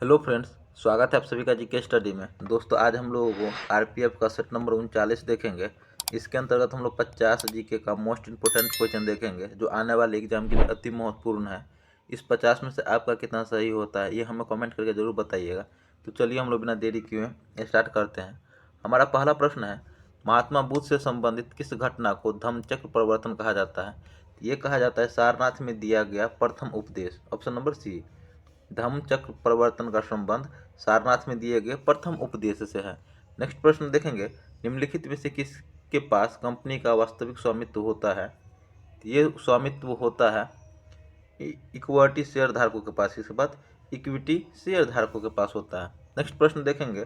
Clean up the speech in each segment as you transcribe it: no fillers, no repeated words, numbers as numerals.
Hello friends, स्वागत है आप सभी का जीके स्टडी में। दोस्तों, आज हम लोगों को आरपीएफ का सेट नंबर 39 देखेंगे। इसके अंतर्गत हम लोग 50 जीके का मोस्ट इंपोर्टेंट क्वेश्चन देखेंगे जो आने वाले एग्जाम के लिए अति महत्वपूर्ण है। इस 50 में से आपका कितना सही होता है ये हमें कमेंट करके जरूर बताइएगा। तो चलिए हम लोग बिना देरी किए स्टार्ट करते हैं। हमारा पहला प्रश्न है, महात्मा बुद्ध से संबंधित किस घटना को धम्मचक्र प्रवर्तन कहा जाता है? ये कहा जाता है सारनाथ में दिया गया प्रथम उपदेश। ऑप्शन नंबर सी, धम्मचक्र प्रवर्तन का संबंध सारनाथ में दिए गए प्रथम उपदेश से है। नेक्स्ट प्रश्न देखेंगे, निम्नलिखित में से किसके पास कंपनी का वास्तविक स्वामित्व होता है? ये स्वामित्व होता है इक्विटी शेयर धारकों के पास। इसके बाद इक्विटी शेयर धारकों के पास होता है। नेक्स्ट प्रश्न देखेंगे,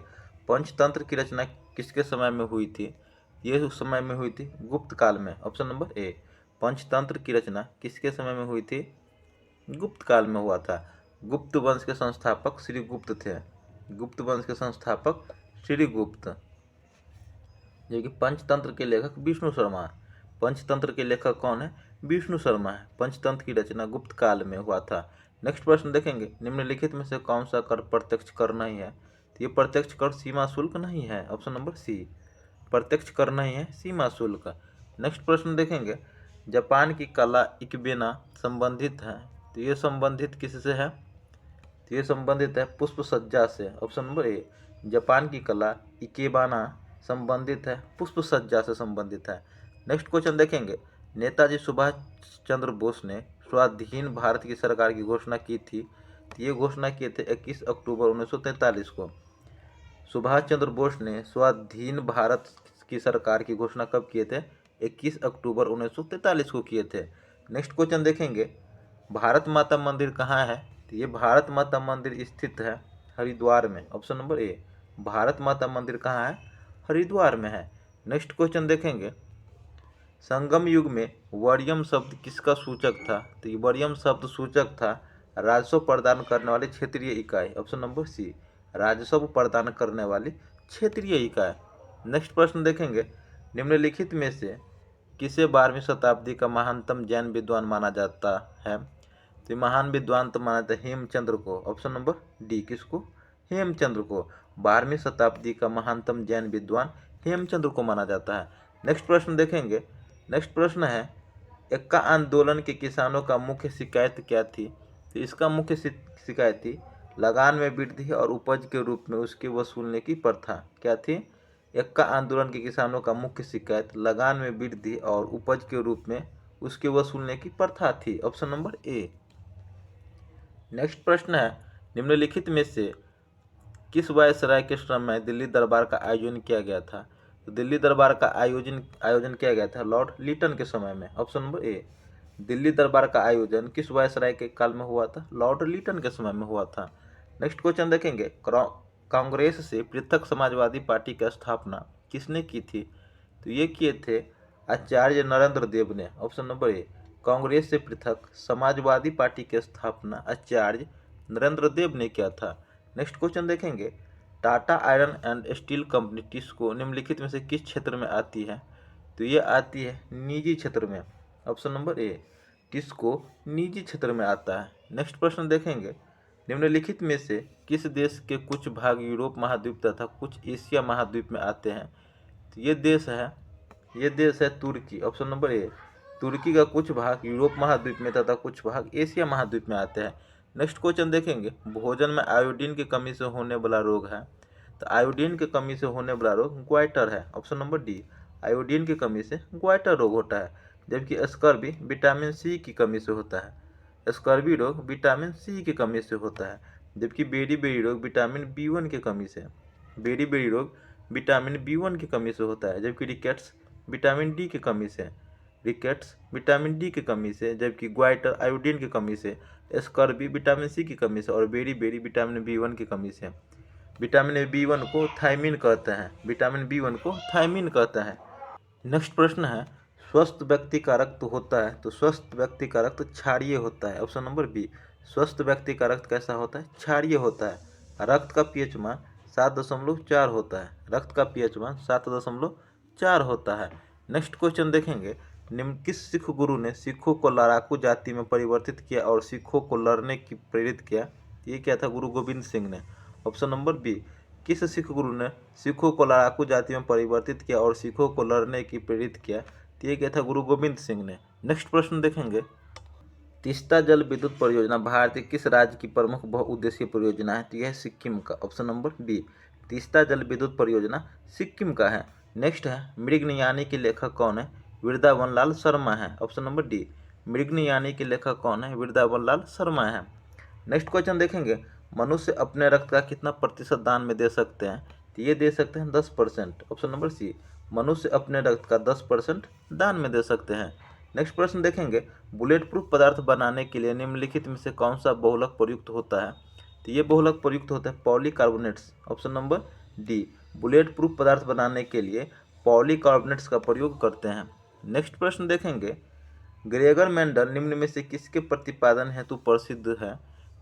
पंचतंत्र की रचना किसके समय में हुई थी? ये उस समय में हुई थी गुप्त काल में। ऑप्शन नंबर ए, पंचतंत्र की रचना किसके समय में हुई थी? गुप्त काल में हुआ था। गुप्त वंश के संस्थापक श्री गुप्त थे। गुप्त वंश के संस्थापक श्री गुप्त। जो कि पंचतंत्र के लेखक विष्णु शर्मा। पंचतंत्र के लेखक कौन है? विष्णु शर्मा है। पंचतंत्र की रचना गुप्त काल में हुआ था। नेक्स्ट प्रश्न देखेंगे, निम्नलिखित में से कौन सा कर प्रत्यक्ष कर नहीं है? तो ये प्रत्यक्ष कर सीमा शुल्क नहीं है। ऑप्शन नंबर सी, प्रत्यक्ष कर नहीं है, सीमा शुल्क। नेक्स्ट प्रश्न देखेंगे, जापान की कला इकेबाना संबंधित है। तो ये संबंधित किससे है? तो ये संबंधित है पुष्प सज्जा से। ऑप्शन नंबर ए, जापान की कला इकेबाना संबंधित है पुष्प सज्जा से संबंधित है। नेक्स्ट क्वेश्चन देखेंगे, नेताजी सुभाष चंद्र बोस ने स्वाधीन भारत की सरकार की घोषणा की थी। ये घोषणा किए थे 21 अक्टूबर 1943 को। सुभाष चंद्र बोस ने स्वाधीन भारत की सरकार की घोषणा कब किए थे? 21 अक्टूबर 1943 को किए थे। नेक्स्ट क्वेश्चन देखेंगे, भारत माता मंदिर कहाँ है? तो ये भारत माता मंदिर स्थित है हरिद्वार में। ऑप्शन नंबर ए, भारत माता मंदिर कहाँ है? हरिद्वार में है। नेक्स्ट क्वेश्चन देखेंगे, संगम युग में वर्यम शब्द किसका सूचक था? तो ये वर्यम शब्द सूचक था राजस्व प्रदान करने वाली क्षेत्रीय इकाई। ऑप्शन नंबर सी, राजस्व प्रदान करने वाली क्षेत्रीय इकाई। नेक्स्ट प्रश्न देखेंगे, निम्नलिखित में से किसे 12वीं शताब्दी का महानतम जैन विद्वान माना जाता है? तो महान विद्वान तो माना जाता है हेमचंद्र को। ऑप्शन नंबर डी, किसको? हेमचंद्र को। 12वीं शताब्दी का महानतम जैन विद्वान हेमचंद्र को माना जाता है। नेक्स्ट प्रश्न देखेंगे, नेक्स्ट प्रश्न है, एक्का आंदोलन के किसानों का मुख्य शिकायत क्या थी? तो इसका मुख्य शिकायत थी लगान में वृद्धि और उपज के रूप में उसके वसूलने की प्रथा। क्या थी? एक्का आंदोलन के किसानों का मुख्य शिकायत लगान में वृद्धि और उपज के रूप में उसके वसूलने की प्रथा थी। Option number A. नेक्स्ट प्रश्न है, निम्नलिखित में से किस वायसराय के समय दिल्ली दरबार का आयोजन किया गया था? तो दिल्ली दरबार का आयोजन किया गया था लॉर्ड लिटन के समय में। ऑप्शन नंबर ए, दिल्ली दरबार का आयोजन किस वायसराय के काल में हुआ था? लॉर्ड लिटन के समय में हुआ था। नेक्स्ट क्वेश्चन देखेंगे, कांग्रेस से पृथक समाजवादी पार्टी की स्थापना किसने की थी? तो ये किए थे आचार्य नरेंद्र देव ने। ऑप्शन नंबर ए, कांग्रेस से पृथक समाजवादी पार्टी की स्थापना आचार्य नरेंद्र देव ने किया था। नेक्स्ट क्वेश्चन देखेंगे, Tata iron and steel company TISCO निम्नलिखित में से किस क्षेत्र में आती है? तो ये आती है निजी क्षेत्र में। ऑप्शन नंबर ए, टिस्को निजी क्षेत्र में आता है। नेक्स्ट प्रश्न देखेंगे, निम्नलिखित में से किस देश के कुछ भाग यूरोप महाद्वीप तथा कुछ एशिया महाद्वीप में आते हैं? तो ये देश है तुर्की। ऑप्शन नंबर ए, तुर्की का कुछ भाग यूरोप महाद्वीप में तथा कुछ भाग एशिया महाद्वीप में आते हैं। नेक्स्ट क्वेश्चन देखेंगे, भोजन में आयोडीन की कमी से होने वाला रोग है। तो आयोडीन की कमी से होने वाला रोग ग्वाइटर है। ऑप्शन नंबर डी, आयोडीन की कमी से ग्वाइटर रोग होता है। जबकि स्कर्वी विटामिन सी की कमी से होता है। स्कर्वी रोग विटामिन सी की कमी से होता है। जबकि बेरी रोग विटामिन B1 की कमी से, बेरी रोग विटामिन B1 की कमी से होता है। जबकि रिकेट्स विटामिन डी की कमी से, रिकेट्स विटामिन डी की कमी से, जबकि ग्वाइटर आयोडीन की कमी से, स्कर्वी विटामिन सी की कमी से और बेरी विटामिन B1 की कमी से। विटामिन B1 को थायमिन कहते हैं। विटामिन B1 को थायमिन कहता है। नेक्स्ट प्रश्न है, स्वस्थ व्यक्ति का रक्त होता है तो स्वस्थ व्यक्ति का रक्त क्षारीय होता है। ऑप्शन नंबर बी, स्वस्थ व्यक्ति का रक्त कैसा होता है? क्षारीय होता है। रक्त का पीएच मान 7.4 होता है। रक्त का पीएच मान 7.4 होता है। नेक्स्ट क्वेश्चन देखेंगे, निम्न किस सिख गुरु ने सिखों को लड़ाकू जाति में परिवर्तित किया और सिखों को लड़ने की प्रेरित किया? ये क्या था? गुरु गोविंद सिंह ने। ऑप्शन नंबर बी, किस सिख गुरु ने सिखों को लड़ाकू जाति में परिवर्तित किया और सिखों को लड़ने की प्रेरित किया? तो ये क्या था? गुरु गोविंद सिंह ने। नेक्स्ट प्रश्न देखेंगे, तीस्ता जल विद्युत परियोजना भारत के किस राज्य की प्रमुख बहुउद्देशीय परियोजना है? तो यह है सिक्किम का। ऑप्शन नंबर बी, तीस्ता जल विद्युत परियोजना सिक्किम का है। नेक्स्ट है, मृगनयनी के लेखक कौन है? वृंदावन लाल शर्मा है। ऑप्शन नंबर डी, मृगनयनी के लेखक कौन है? वृंदावन लाल शर्मा है। नेक्स्ट क्वेश्चन देखेंगे, मनुष्य अपने रक्त का कितना प्रतिशत दान में दे सकते हैं? तो ये दे सकते हैं 10%। ऑप्शन नंबर सी, मनुष्य अपने रक्त का 10% दान में दे सकते हैं। नेक्स्ट प्रश्न देखेंगे, बुलेट प्रूफ पदार्थ बनाने के लिए निम्नलिखित में से कौन सा बहुलक प्रयुक्त होता है? तो ये बहुलक प्रयुक्त होता है polycarbonates. Option number D, bulletproof पदार्थ बनाने के लिए पॉलीकार्बोनेट्स का प्रयोग करते हैं। नेक्स्ट प्रश्न देखेंगे, ग्रेगर मेंडल निम्न में से किसके प्रतिपादन हेतु प्रसिद्ध है?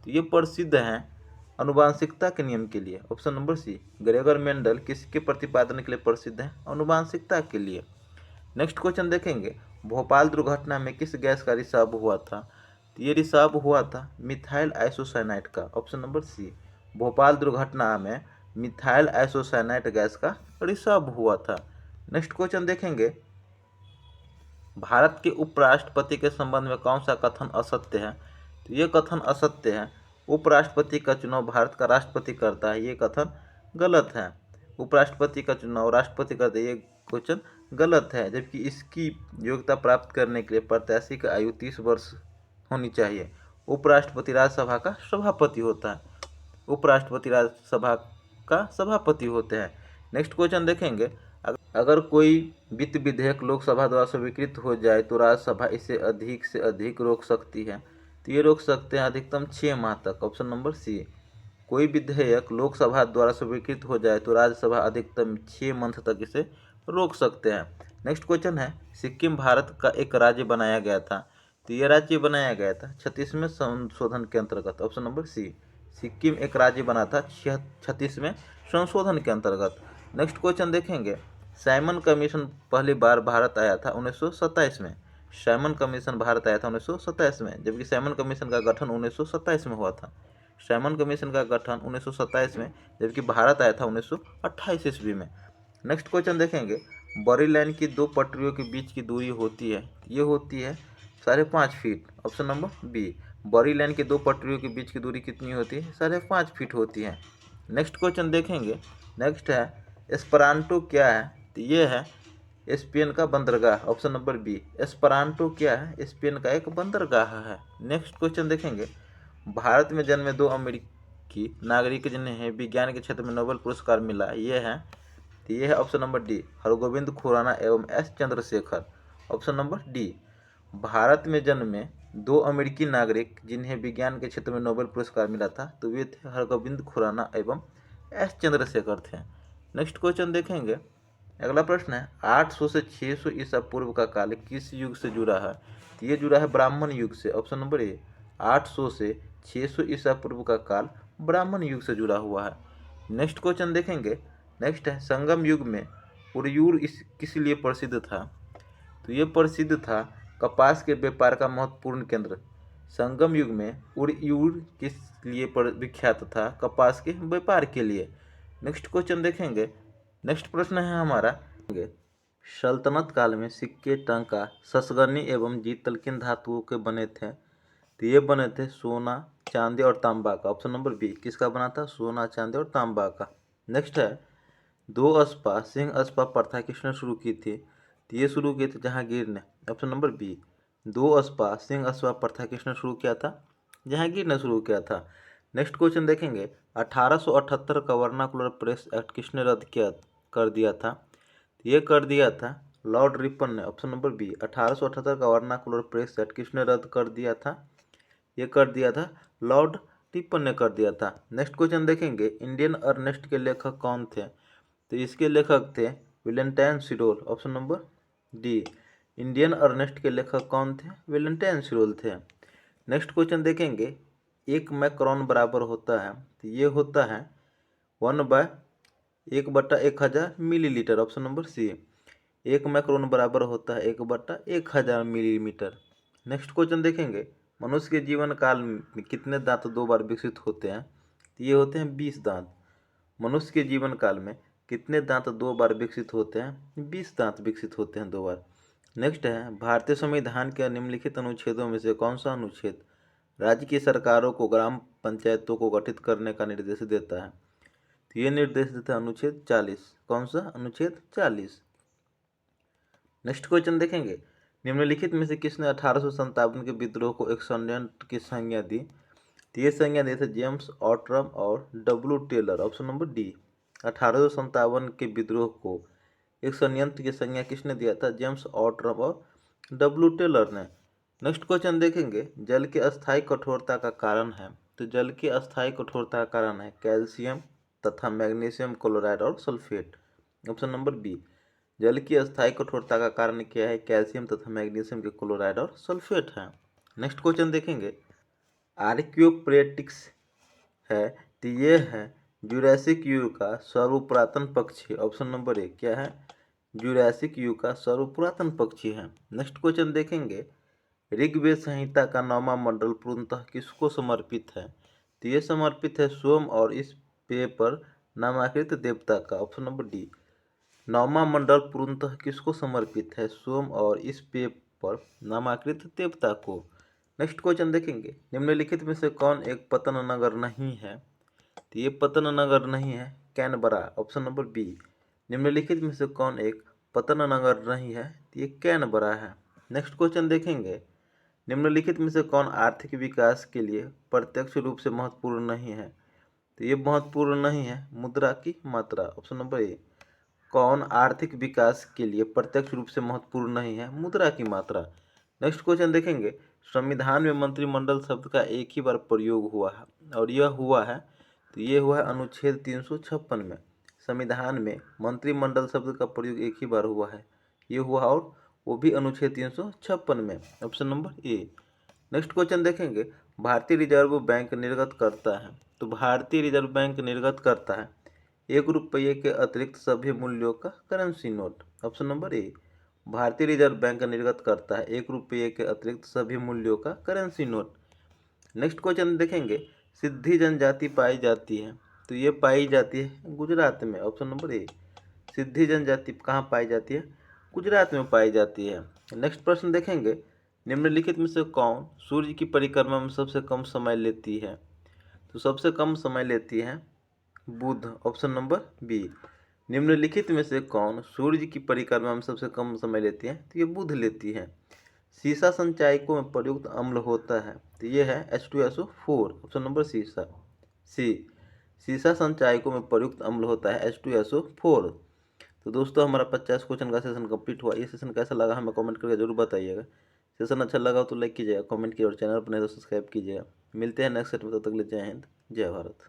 तो ये प्रसिद्ध हैं अनुवांशिकता के नियम के लिए। Option number C, Gregor Mendel किसके प्रतिपादन के लिए प्रसिद्ध है? अनुवांशिकता के लिए। नेक्स्ट क्वेश्चन देखेंगे, भोपाल दुर्घटना में किस गैस का रिसाव हुआ था? तो ये रिसाव हुआ था मिथाइल आइसोसाइनाइड का। ऑप्शन नंबर सी, भोपाल दुर्घटना में मिथाइल आइसोसाइनाइड गैस का रिसाव हुआ था। नेक्स्ट क्वेश्चन देखेंगे, भारत के उपराष्ट्रपति के संबंध में कौन सा कथन असत्य है? तो ये कथन असत्य है, उपराष्ट्रपति का चुनाव भारत का राष्ट्रपति करता है, ये कथन गलत है। उपराष्ट्रपति का चुनाव राष्ट्रपति करता है, ये क्वेश्चन गलत है। जबकि इसकी योग्यता प्राप्त करने के लिए प्रत्याशी की आयु 30 वर्ष होनी चाहिए। उपराष्ट्रपति राज्यसभा का सभापति होता है, उपराष्ट्रपति राज्यसभा का सभापति होते हैं। नेक्स्ट क्वेश्चन देखेंगे, अगर कोई वित्त विधेयक लोकसभा द्वारा स्वीकृत हो जाए तो राज्यसभा इसे अधिक से अधिक रोक सकती है? तो ये रोक सकते हैं अधिकतम 6 माह तक। ऑप्शन नंबर सी, कोई विधेयक लोकसभा द्वारा स्वीकृत हो जाए तो राज्यसभा अधिकतम 6 मंथ तक इसे रोक सकते हैं। नेक्स्ट क्वेश्चन है, सिक्किम भारत का एक राज्य बनाया गया था। तो ये राज्य बनाया गया था 36वें संशोधन के अंतर्गत। ऑप्शन नंबर सी, सिक्किम एक राज्य बना था 36वें संशोधन के अंतर्गत। नेक्स्ट क्वेश्चन देखेंगे, साइमन कमीशन पहली बार भारत आया था 1927 में। साइमन कमीशन भारत आया था 1927 में, जबकि साइमन कमीशन का गठन 1927 में हुआ था। साइमन कमीशन का गठन 1927 में, जबकि भारत आया था 1928 ईस्वी में। नेक्स्ट क्वेश्चन देखेंगे, बड़ी लाइन की दो पटरियों के बीच की दूरी होती है, ये होती है 5.5 फीट। ऑप्शन नंबर बी, बड़ी लाइन की दो पटरियों के बीच की दूरी कितनी होती है? 5.5 फीट होती है। नेक्स्ट क्वेश्चन देखेंगे, नेक्स्ट है, एस्परांटो क्या है? तो ये है स्पेन का बंदरगाह। ऑप्शन नंबर बी, एस्परांटो क्या है? स्पेन का एक बंदरगाह है। नेक्स्ट क्वेश्चन देखेंगे, भारत में जन्मे 2 अमेरिकी नागरिक जिन्हें विज्ञान के क्षेत्र में नोबेल पुरस्कार मिला, ये है option number D, Hargobind Khorana एवं S Chandrasekhar. Option number D, Bharat में जन्मे 2 अमेरिकी नागरिक जिन्हें विज्ञान के क्षेत्र में नोबेल पुरस्कार मिला था, तो वे थे हरगोविंद खुराना एवं एस चंद्रशेखर थे। नेक्स्ट क्वेश्चन देखेंगे, अगला प्रश्न है, 800 से 600 ईसा पूर्व का काल किस युग से जुड़ा है? तो ये जुड़ा है ब्राह्मण युग से। ऑप्शन नंबर ए, 800 से 600 ईसा पूर्व का काल ब्राह्मण युग से जुड़ा हुआ है। नेक्स्ट क्वेश्चन देखेंगे, नेक्स्ट है, संगम युग में उरयूर किस लिए प्रसिद्ध था? तो ये प्रसिद्ध था कपास के व्यापार का महत्वपूर्ण केंद्र। संगम युग में उरयूर किस लिए विख्यात था? कपास के व्यापार के लिए। नेक्स्ट क्वेश्चन देखेंगे, नेक्स्ट प्रश्न है हमारा, सल्तनत काल में सिक्के टंका ससगनी एवं जीतल किन धातुओं के बने थे? तो ये बने थे सोना, चांदी और तांबा का। ऑप्शन नंबर बी, किसका बना था? सोना, चांदी और तांबा का। नेक्स्ट है, 2 अस्पा सिंह अस्पा प्रथा किसने शुरू की थी? तो ये शुरू किए थे जहांगीर ने। ऑप्शन नंबर बी, 2 अस्पा सिंह अस्पा प्रथा किसने शुरू किया था? जहांगीर ने शुरू किया था। नेक्स्ट क्वेश्चन देखेंगे, 1878 का वर्नाकुलर प्रेस एक्ट किसने रद्द कर दिया था? ये कर दिया था लॉर्ड रिपन ने। ऑप्शन नंबर बी, 1878 का वर्नाकुलर प्रेस एक्ट किसने रद्द कर दिया था? ये कर दिया था लॉर्ड रिपन ने कर दिया था। नेक्स्ट क्वेश्चन देखेंगे, इंडियन अर्नेस्ट के लेखक कौन थे? तो इसके लेखक थे Valentine Chirol. Option number D, Indian unrest के लेखक कौन थे? वैलेंटाइन सिरोल थे। नेक्स्ट क्वेश्चन देखेंगे, 1 मैक्रोन बराबर होता है? तो ये होता है 1/1000 millilitre. Option number C, 1 micron बराबर होता है 1/1000 मिलीमीटर। नेक्स्ट क्वेश्चन देखेंगे, मनुष्य के जीवन काल में कितने दांत 2 बार विकसित होते हैं? तो ये होते हैं 20 दांत। मनुष्य के जीवन काल में कितने दांत 2 बार विकसित होते हैं? 20 दांत विकसित होते हैं 2 बार। नेक्स्ट है, भारतीय संविधान के निम्नलिखित अनुच्छेदों में से कौन सा अनुच्छेद राज्य की सरकारों को ग्राम पंचायतों को गठित करने का निर्देश देता है? तो ये निर्देश देता है अनुच्छेद 40। कौन सा? अनुच्छेद 40। नेक्स्ट क्वेश्चन देखेंगे, निम्नलिखित में से किसने 1857 के विद्रोह को एक षड्यंत्र की संज्ञा दी? तो ये संज्ञा दिए थे जेम्स ऑट्रम और W Taylor. Option number D. 1857 के विद्रोह को एक षड्यंत्र की संज्ञा किसने दिया था? जेम्स ऑट्रम और डब्ल्यू टेलर ने। नेक्स्ट क्वेश्चन देखेंगे, जल की अस्थायी कठोरता का कारण है? तो जल की अस्थायी कठोरता का कारण है कैल्शियम तथा मैग्नीशियम क्लोराइड और सल्फेट। Option number B. जल की अस्थायी कठोरता का कारण क्या है? कैल्शियम तथा मैग्नीशियम के क्लोराइड और सल्फेट है। नेक्स्ट क्वेश्चन देखेंगे, आर्कियोप्टेरिक्स है तो ये है जुरासिक युग का सर्वपुरातन पक्षी। ऑप्शन नंबर ए क्या है? जुरासिक युग का सर्वपुरातन पक्षी है। नेक्स्ट क्वेश्चन देखेंगे, ऋग्वेद संहिता का 9वां मंडल पूर्णतः किसको समर्पित है? तो ये समर्पित है सोम और इस पेय पर नामांकित देवता का। Option number D. 9वां मंडल पूर्णतः किसको समर्पित है? सोम और इस पेय पर नामांकित देवता को। नेक्स्ट क्वेश्चन देखेंगे, निम्नलिखित में से कौन एक पतन नगर नहीं है? तो ये पतन नगर नहीं है कैनबरा। Option number B. निम्नलिखित में से कौन एक पतन नगर नहीं है? तो ये कैनबरा है। नेक्स्ट क्वेश्चन देखेंगे, निम्नलिखित में से कौन आर्थिक विकास के लिए प्रत्यक्ष रूप से महत्वपूर्ण नहीं है? तो ये महत्वपूर्ण नहीं है मुद्रा की मात्रा। Option number A. कौन आर्थिक विकास के लिए प्रत्यक्ष रूप से महत्वपूर्ण नहीं है? मुद्रा की मात्रा। नेक्स्ट क्वेश्चन देखेंगे, संविधान में मंत्रिमंडल शब्द का एक ही बार प्रयोग हुआ है और यह हुआ है, तो ये हुआ है अनुच्छेद 356 में। संविधान में मंत्रिमंडल शब्द का प्रयोग एक ही बार हुआ है, ये हुआ और वो भी अनुच्छेद 356 में। Option number A. Next question देखेंगे, भारतीय रिजर्व बैंक निर्गत करता है? तो भारतीय रिजर्व बैंक निर्गत करता है 1 रुपये के अतिरिक्त सभी मूल्यों का currency note. Option number A. भारतीय रिजर्व बैंक निर्गत करता है 1 रुपये के अतिरिक्त सभी मूल्यों का करेंसी नोट। नेक्स्ट क्वेश्चन देखेंगे, सिद्धी जनजाति पाई जाती है? तो ये पाई जाती है गुजरात में। Option number A. सिद्धी जनजाति कहाँ पाई जाती है? गुजरात में पाई जाती है। नेक्स्ट प्रश्न देखेंगे, निम्नलिखित में से कौन सूर्य की परिक्रमा में सबसे कम समय लेती है? तो सबसे कम समय लेती है बुध। Option number B. निम्नलिखित में से कौन सूर्य की परिक्रमा में सबसे कम समय लेती है? तो ये बुध लेती है। सीसा संचायकों में प्रयुक्त अम्ल होता है? तो ये है H2SO4। Option number C. सीसा संचायकों में प्रयुक्त अम्ल होता है H2SO4। तो दोस्तों हमारा 50 क्वेश्चन का सेशन कंप्लीट हुआ। ये सेशन कैसा लगा हमें कमेंट करके जरूर बताइएगा। सेशन अच्छा लगा तो लाइक कीजिएगा, कमेंट कीजिए और चैनल पर नहीं तो सब्सक्राइब कीजिएगा। मिलते हैं नेक्स्ट सेट में, तब तक के लिए जय हिंद, जय भारत।